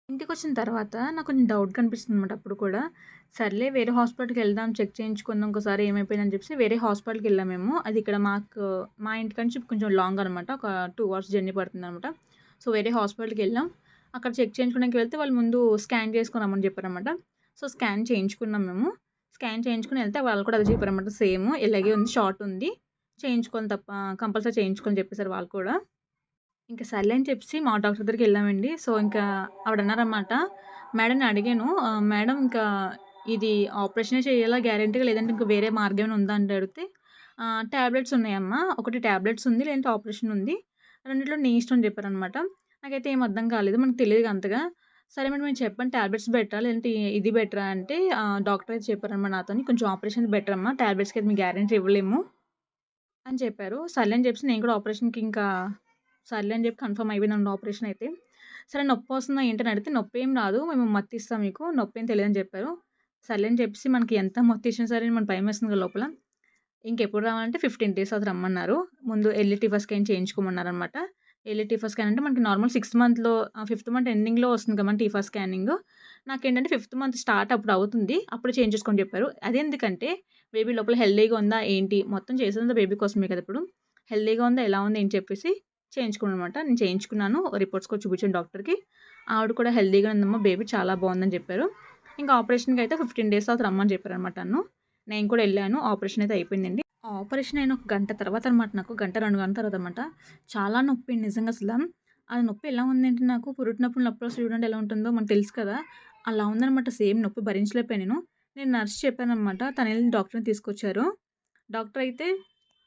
ఇంటికొచ్చిన తర్వాత నాకు కొంచెం డౌట్‌గా అనిపిస్తుందనమాట అప్పుడు కూడా. సర్లే వేరే హాస్పిటల్‌కెళ్దాం చెక్ చేయించుకుందాం ఒకసారి ఏమైపోయిందని చెప్పేసి వేరే హాస్పిటల్‌కెళ్ళాం మేము. అది ఇక్కడ మా ఇంటి నుంచి కొంచెం లాంగ్ అనమాట. ఒక 2 అవర్స్ జర్నీ పడుతుందనమాట. సో, వేరే హాస్పిటల్‌కెళ్ళాం. అక్కడ చెక్ చేయించుకోవడానికి వెళ్తే వాళ్ళు ముందు స్కాన్ చేసుకొని రమ్మని చెప్పారనమాట. సో, స్కాన్ చేయించుకున్నాం మేము. స్కాన్ చేయించుకొని ఎళ్తే వాళ్ళు కూడా అదే చెప్పారనమాట సేమ్. ఇలాగే ఉంది, షార్ట్ ఉంది. చేయించుకోవాలి తప్ప కంపల్సరీ చేయించుకోని చెప్పేసారు వాళ్ళు కూడా. ఇంక సర్లే అని చెప్పేసి మా డాక్టర్ దగ్గరికెళ్ళామండి. సో, ఇంకా ఆవిడన్నారనమాట, మేడంని అడిగాను. మేడం ఇంకా ఇది ఆపరేషనే చేయాలా గ్యారంటీగా లేదంటే ఇంక వేరే మార్గం ఏమైనా ఉందా అంటే అడిగితే, టాబ్లెట్స్ ఉన్నాయమ్మా. ఒకటి టాబ్లెట్స్ ఉంది, లేదంటే ఆపరేషన్ ఉంది. రెండిట్లో నీ ఇష్టం అని చెప్పారనమాట. నాకైతే ఏం అర్థం కాలేదు. మనకు తెలీదుగా అంతగా. సరే మేడం మీరు చెప్పండి టాబ్లెట్స్ బెటరా? లేదంటే ఇది బెటరా? అంటే డాక్టర్ అయితే చెప్పారనమాట నాతోని. కొంచెం ఆపరేషన్ బెటర్ అమ్మా. టాబ్లెట్స్‌కి అయితే మీకు గ్యారంటీ ఇవ్వలేము అని చెప్పారు. సర్లే అని చెప్పేసి నేను కూడా ఆపరేషన్‌కి ఇంకా సర్లే అని చెప్పి కన్ఫర్మ్ అయిపోయిందండి ఆపరేషన్ అయితే. సరే నొప్పొస్తుందా ఏంటని అడిగితే, "నొప్పేం రాదు. మేము మత్తిస్తాం మీకు. నొప్పేం తెలీదని" చెప్పారు. సర్లే అని చెప్పేసి మనకి ఎంత మత్తిచ్చినా సరే మనకు భయమేస్తుంది కదా లోపల. ఇంకెప్పుడు రావాలంటే 15 డేస్ తర్వాత రమ్మన్నారు. ముందు ఎర్లీ టీఫా స్కాన్ చేయించుకోమన్నారనమాట. ఎర్లీ టీఫా స్కాన్ అంటే మనకి నార్మల్ 5థ్ మంత్ ఎండింగ్‌లో వస్తుంది కదా! మన టీఫా స్కానింగు. నాకేంటంటే 5థ్ మంత్ స్టార్ట్ అప్పుడు అవుతుంది. అప్పుడు చేయించేసుకోమని చెప్పారు. అదెందుకంటే బేబీ లోపల హెల్తీగా ఉందా ఏంటి? మొత్తం చేసేదంతా బేబీ కోసమే కదా ఇప్పుడు. హెల్తీగా ఉందా? ఎలా ఉంది? అని చెప్పేసి చేయించుకోమనమాట. నేను చేయించుకున్నాను. రిపోర్ట్స్ కూడా చూపించాను డాక్టర్‌కి. ఆవిడ కూడా హెల్తీగా ఉందమ్మా బేబీ చాలా బావుందని చెప్పారు. ఇంకా ఆపరేషన్‌కయితే 15 డేస్ తర్వాత రమ్మని చెప్పారనమాట నన్ను. నేను కూడా ఎళ్ళాను. ఆపరేషన్ అయితే అయిపోయిందండి. ఆపరేషన్ అయిన ఒక గంట తర్వాత అనమాట నాకు. గంట, 2 గంటల తర్వాత అనమాట. చాలా నొప్పి నిజంగా అసల. ఆ నొప్పి ఎలా ఉందంటే నాకు పురిటినొప్పులు నొప్పొస్తే చూడండి ఎలా ఉంటుందో మనకు తెలుసు కదా! అలా ఉందనమాట సేమ్ నొప్పి భరించలేకపోయాను నేను. నేను నర్స్ చెప్పాననమాట. తనెళ్ళి డాక్టర్‌ని తీసుకొచ్చారు. డాక్టర్ అయితే